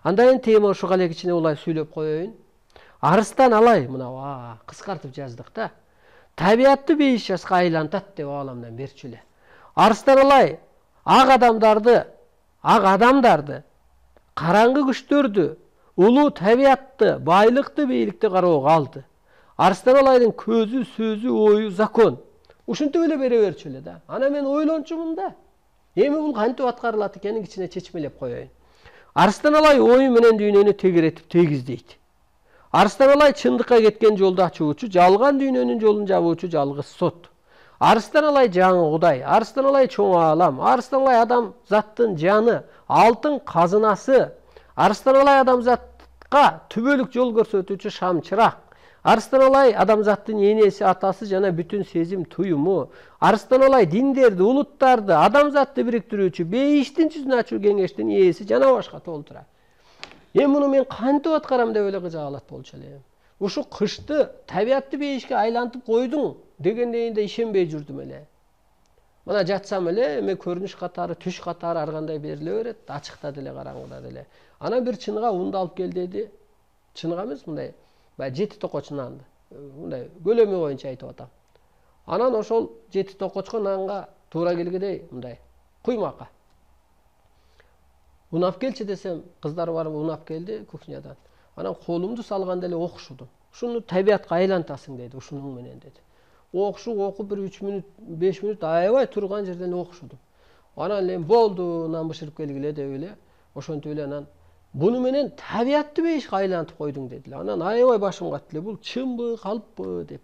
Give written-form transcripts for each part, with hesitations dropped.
Андан тема ошого эле кичине улай сүйлөп коеюн. Арыстан алай мына кыскартып жаздык да. Табиатты бейиш жаска айлантат деп аламдан берчү эле. Арыстан алай ак адамдарды, караңгы күчтөрдү, улуу табиатты, байлыкты, бийликти кароого алды. Арыстан алайдын көзү, сөзү, ою закон. Ушинтип эле бере берчү эле да. Ана мен ойлончумун да. Эми бул кантип аткарылат экенин кичине чечмелеп коеюн. Арыстан алай ою менен дүйнөнү тегеретип тегиздейт. Арыстан алай чындыкка кеткен жолду ачуучу, жалган дүйнөнүн жолун жабуучу жалгыз сот. Арыстан алай жаңы Кудай, арыстан алай чоң аалам, арыстан алай адам заттын жаны, алтын казынасы, арыстан алай адамзатка түбөлүк жол көрсөтүүчү шам чырак. Арыстан алай адамзаттын энеси, атасы жана бүтүн сезим туюму. Арыстан алай диндерди, улуттарды, адамзатты бириктирүүчү, бейиштин жүзүн ачуу кеңештин ээси жана башка толтура. Эми муну мен кантип аткарам деп эле кыжаалат болчу элем. Ушу кышты табиатты бейишке айлантып койдуң дегендейинде ишенбей жүрдүм эле. Мына жатсам эле эме көрүнүш катары, түш катары ар кандай бериле берет, ачыкта деле, караңгыда деле. Анан бир чыныга унду алып кел деди. Чыныга эмес, мындай жети токочу нанды. Мындай көлөмү боюнча айтып атам. Анан ошол жети токочко нанга туура келгидей мындай куймакка. Унап келчи десем, кыздар барып унап келди кухнядан. Анан колумду салганда эле окушудум. Ушуну табиатка айлантасың деди, ушунун менен деди. Окуп бир 3 мүнөт, 5 мүнөт аябай турган жерден окушудум. Анан эле болду, нан бышырып келгиле деп эле, ошентип эле анан буну менен табиатты бейишке айлантып койдуң дедиле. Анан аябай башым катты эле, бул чынбы, калппы деп.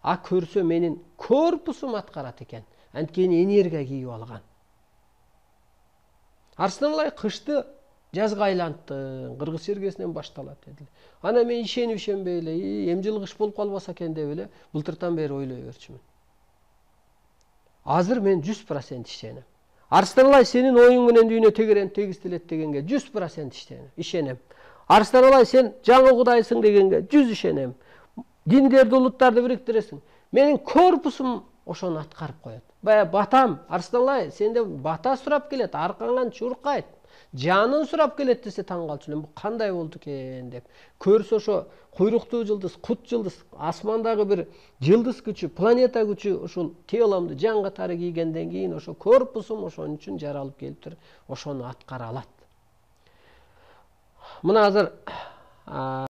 Көрсө менин корпусум аткарат экен. Анткени энергия кийип алган. Арыстан алай кышты жазга айланттың, кыргыз чергесинен башталат дедиле. Ана мен ишенбей эле, эми жылы кыш болуп калбаса экен деп эле былтыртан бери ойлой берчүмүн. Азыр мен 100% ишенем. Арыстан алай сенин оюң менен дүйнө тегиздилет дегенге 100% ишенем. Арыстан алай сен жаңы Кудайсың дегенге 100 ишенем. Диндерди, улуттарды бириктиресиң. Менин корпусум ошону аткарып коет. Бая батам, Арыстан алай сенде бата сурап келет, аркаңан чуркайт. Жанын сурап келет десе таң калчу элем. Бу кандай болду экен деп. Көрсө ошо куйруктуу жылдыз, кут жылдыз, асмандагы бир жылдыз күчү, планета күчү ушул теломду жан катары кийгенден кийин ошо корпусум ошон үчүн жаралып келиптир. Ошону аткара алат. Мына азыр